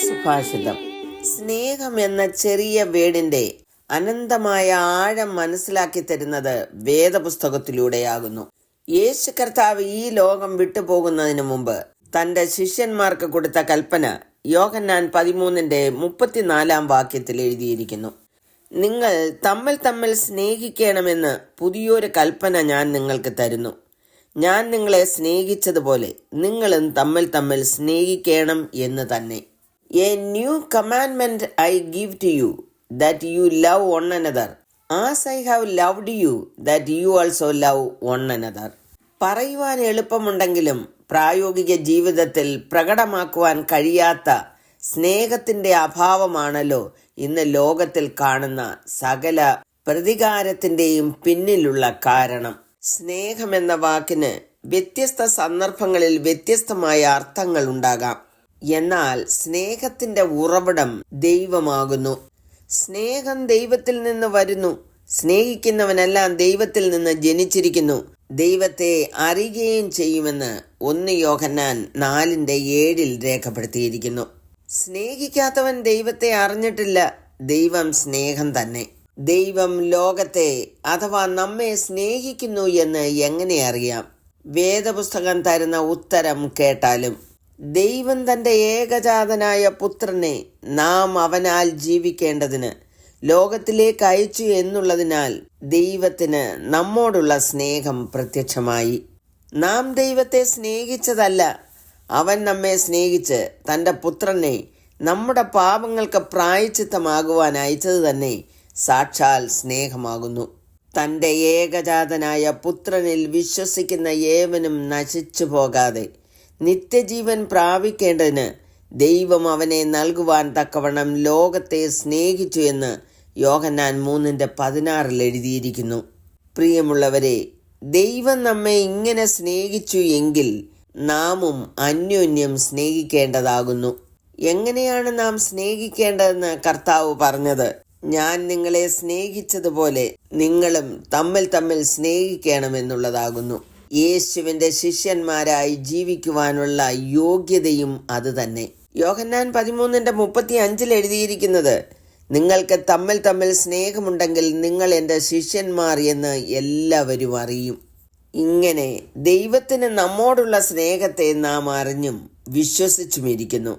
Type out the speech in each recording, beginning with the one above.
സുഭാഷിതം. സ്നേഹം എന്ന ചെറിയ വേടിന്റെ അനന്തമായ ആഴം മനസ്സിലാക്കി തരുന്നത് വേദപുസ്തകത്തിലൂടെയാകുന്നു. യേശു കർത്താവ് ഈ ലോകം വിട്ടുപോകുന്നതിന് മുമ്പ് തന്റെ ശിഷ്യന്മാർക്ക് കൊടുത്ത കൽപ്പന യോഹന്നാൻ 13:34 എഴുതിയിരിക്കുന്നു. നിങ്ങൾ തമ്മിൽ സ്നേഹിക്കണമെന്ന് പുതിയൊരു കൽപ്പന ഞാൻ നിങ്ങൾക്ക് തരുന്നു. ഞാൻ നിങ്ങളെ സ്നേഹിച്ചതുപോലെ നിങ്ങളും തമ്മിൽ സ്നേഹിക്കണം എന്ന് തന്നെ. A new commandment I give to you, that you love one another, as I have loved you, that you also love one another. പറയുവാൻ എളുപ്പമുണ്ടെങ്കിലും പ്രായോഗിക ജീവിതത്തിൽ പ്രകടമാക്കുവാൻ കഴിയാത്ത സ്നേഹത്തിന്റെ അഭാവമാണല്ലോ ഇന്ന് ലോകത്തിൽ കാണുന്ന സകല പ്രതികാരത്തിന്റെയും പിന്നിലുള്ള കാരണം. സ്നേഹമെന്ന വാക്കിന് വ്യത്യസ്ത സന്ദർഭങ്ങളിൽ വ്യത്യസ്തമായ അർത്ഥങ്ങൾ ഉണ്ടാകാം. എന്നാൽ സ്നേഹത്തിന്റെ ഉറവിടം ദൈവമാകുന്നു. സ്നേഹം ദൈവത്തിൽ നിന്ന് വരുന്നു. സ്നേഹിക്കുന്നവനെല്ലാം ദൈവത്തിൽ നിന്ന് ജനിച്ചിരിക്കുന്നു, ദൈവത്തെ അറിയുകയും ചെയ്യുമെന്ന് 1 യോഹന്നാൻ 4:7 രേഖപ്പെടുത്തിയിരിക്കുന്നു. സ്നേഹിക്കാത്തവൻ ദൈവത്തെ അറിഞ്ഞിട്ടില്ല. ദൈവം സ്നേഹം തന്നെ. ദൈവം ലോകത്തെ അഥവാ നമ്മെ സ്നേഹിക്കുന്നു എന്ന് എങ്ങനെ അറിയാം? വേദപുസ്തകം തരുന്ന ഉത്തരം കേട്ടാലും. ദൈവം തന്റെ ഏകജാതനായ പുത്രനെ നാം അവനാൽ ജീവിക്കേണ്ടതിന് ലോകത്തിലേക്ക് അയച്ചു എന്നുള്ളതിനാൽ ദൈവത്തിന് നമ്മോടുള്ള സ്നേഹം പ്രത്യക്ഷമായി. നാം ദൈവത്തെ സ്നേഹിച്ചതല്ല, അവൻ നമ്മെ സ്നേഹിച്ച് തന്റെ പുത്രനെ നമ്മുടെ പാപങ്ങൾക്ക് പ്രായശ്ചിത്തമാകുവാൻ അയച്ചത് തന്നെ സാക്ഷാൽ സ്നേഹമാകുന്നു. തന്റെ ഏകജാതനായ പുത്രനിൽ വിശ്വസിക്കുന്ന ഏവനും നശിച്ചു പോകാതെ നിത്യജീവൻ പ്രാപിക്കേണ്ടതിന് ദൈവം അവനെ നൽകുവാൻ തക്കവണ്ണം ലോകത്തെ സ്നേഹിച്ചു എന്ന് യോഹന്നാൻ 3:16 എഴുതിയിരിക്കുന്നു. പ്രിയമുള്ളവരെ, ദൈവം നമ്മെ ഇങ്ങനെ സ്നേഹിച്ചു എങ്കിൽ നാമും അന്യോന്യം സ്നേഹിക്കേണ്ടതാകുന്നു. എങ്ങനെയാണ് നാം സ്നേഹിക്കേണ്ടതെന്ന് കർത്താവ് പറഞ്ഞത്? ഞാൻ നിങ്ങളെ സ്നേഹിച്ചതുപോലെ നിങ്ങളും തമ്മിൽ സ്നേഹിക്കണമെന്നുള്ളതാകുന്നു. യേശുവിന്റെ ശിഷ്യന്മാരായി ജീവിക്കുവാനുള്ള യോഗ്യതയും അത് തന്നെ. യോഹന്നാൻ 13:35 എഴുതിയിരിക്കുന്നത്, നിങ്ങൾക്ക് തമ്മിൽ സ്നേഹമുണ്ടെങ്കിൽ നിങ്ങൾ എൻ്റെ ശിഷ്യന്മാർ എന്ന് എല്ലാവരും അറിയും. ഇങ്ങനെ ദൈവത്തിന് നമ്മോടുള്ള സ്നേഹത്തെ നാം അറിഞ്ഞും വിശ്വസിച്ചുമിരിക്കുന്നു.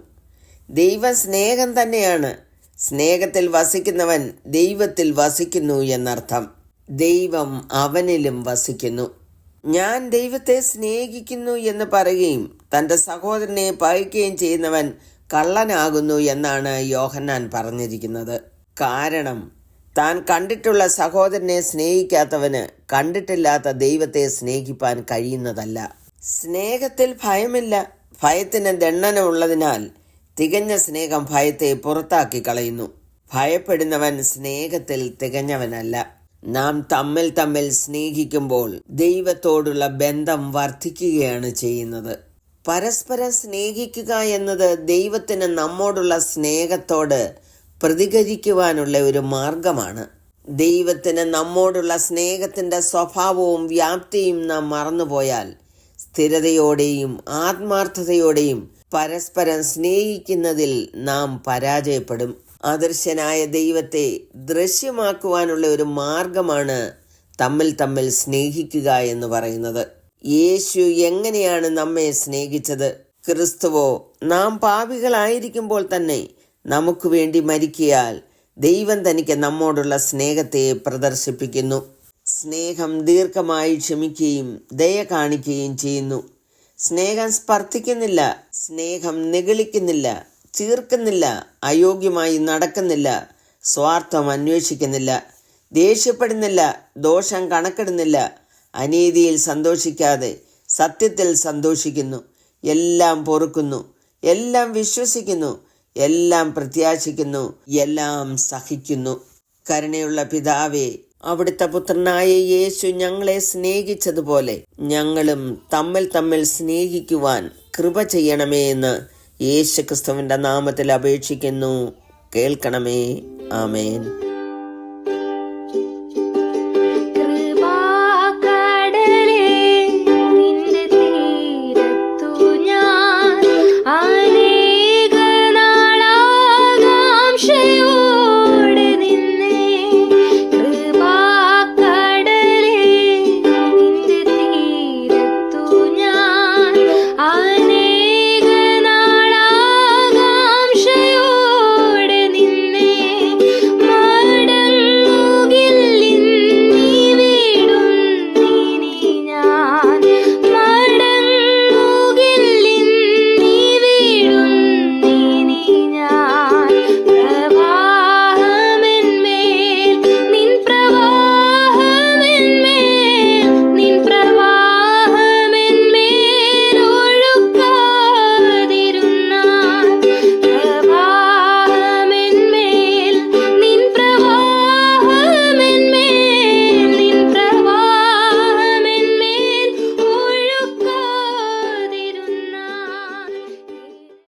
ദൈവം സ്നേഹം തന്നെയാണ്. സ്നേഹത്തിൽ വസിക്കുന്നവൻ ദൈവത്തിൽ വസിക്കുന്നു എന്നർത്ഥം. ദൈവം അവനിലും വസിക്കുന്നു. ഞാൻ ദൈവത്തെ സ്നേഹിക്കുന്നു എന്ന് പറയുകയും തൻ്റെ സഹോദരനെ പകയ്ക്കുകയും ചെയ്യുന്നവൻ കള്ളനാകുന്നു എന്നാണ് യോഹന്നാൻ പറഞ്ഞിരിക്കുന്നത്. കാരണം താൻ കണ്ടിട്ടുള്ള സഹോദരനെ സ്നേഹിക്കാത്തവന് കണ്ടിട്ടില്ലാത്ത ദൈവത്തെ സ്നേഹിപ്പാൻ കഴിയുന്നതല്ല. സ്നേഹത്തിൽ ഭയമില്ല. ഭയത്തിന് ദണ്ഡന ഉള്ളതിനാൽ തികഞ്ഞ സ്നേഹം ഭയത്തെ പുറത്താക്കി കളയുന്നു. ഭയപ്പെടുന്നവൻ സ്നേഹത്തിൽ തികഞ്ഞവനല്ല. നാം തമ്മിൽ സ്നേഹിക്കുമ്പോൾ ദൈവത്തോടുള്ള ബന്ധം വർദ്ധിക്കുകയാണ് ചെയ്യുന്നത്. പരസ്പരം സ്നേഹിക്കുക എന്നത് ദൈവത്തിന് നമ്മോടുള്ള സ്നേഹത്തോട് പ്രതികരിക്കുവാനുള്ള ഒരു മാർഗമാണ്. ദൈവത്തിന് നമ്മോടുള്ള സ്നേഹത്തിന്റെ സ്വഭാവവും വ്യാപ്തിയും നാം മറന്നുപോയാൽ സ്ഥിരതയോടെയും ആത്മാർത്ഥതയോടെയും പരസ്പരം സ്നേഹിക്കുന്നതിൽ നാം പരാജയപ്പെടും. അദൃശ്യനായ ദൈവത്തെ ദൃശ്യമാക്കുവാനുള്ള ഒരു മാർഗമാണ് തമ്മിൽ സ്നേഹിക്കുക എന്ന് പറയുന്നത്. യേശു എങ്ങനെയാണ് നമ്മെ സ്നേഹിച്ചത്? ക്രിസ്തുവോ നാം പാപികളായിരിക്കുമ്പോൾ തന്നെ നമുക്ക് വേണ്ടി മരിക്കയാൽ ദൈവം തനിക്ക് നമ്മോടുള്ള സ്നേഹത്തെ പ്രദർശിപ്പിക്കുന്നു. സ്നേഹം ദീർഘമായി ക്ഷമിക്കുകയും ദയ കാണിക്കുകയും ചെയ്യുന്നു. സ്നേഹം സ്പർദ്ധിക്കുന്നില്ല, സ്നേഹം നിഗളിക്കുന്നില്ല, ചീർക്കുന്നില്ല, അയോഗ്യമായി നടക്കുന്നില്ല, സ്വാർത്ഥം അന്വേഷിക്കുന്നില്ല, ദേഷ്യപ്പെടുന്നില്ല, ദോഷം കണക്കിടുന്നില്ല, അനീതിയിൽ സന്തോഷിക്കാതെ സത്യത്തിൽ സന്തോഷിക്കുന്നു, എല്ലാം പൊറുക്കുന്നു, എല്ലാം വിശ്വസിക്കുന്നു, എല്ലാം പ്രത്യാശിക്കുന്നു, എല്ലാം സഹിക്കുന്നു. കരുണയുള്ള പിതാവേ, അവിടുത്തെ പുത്രനായ യേശു ഞങ്ങളെ സ്നേഹിച്ചതുപോലെ ഞങ്ങളും തമ്മിൽ സ്നേഹിക്കുവാൻ കൃപ ചെയ്യണമേ എന്ന് യേശു ക്രിസ്തുവിൻ്റെ നാമത്തിൽ അപേക്ഷിക്കുന്നു. കേൾക്കണമേ. ആമേൻ.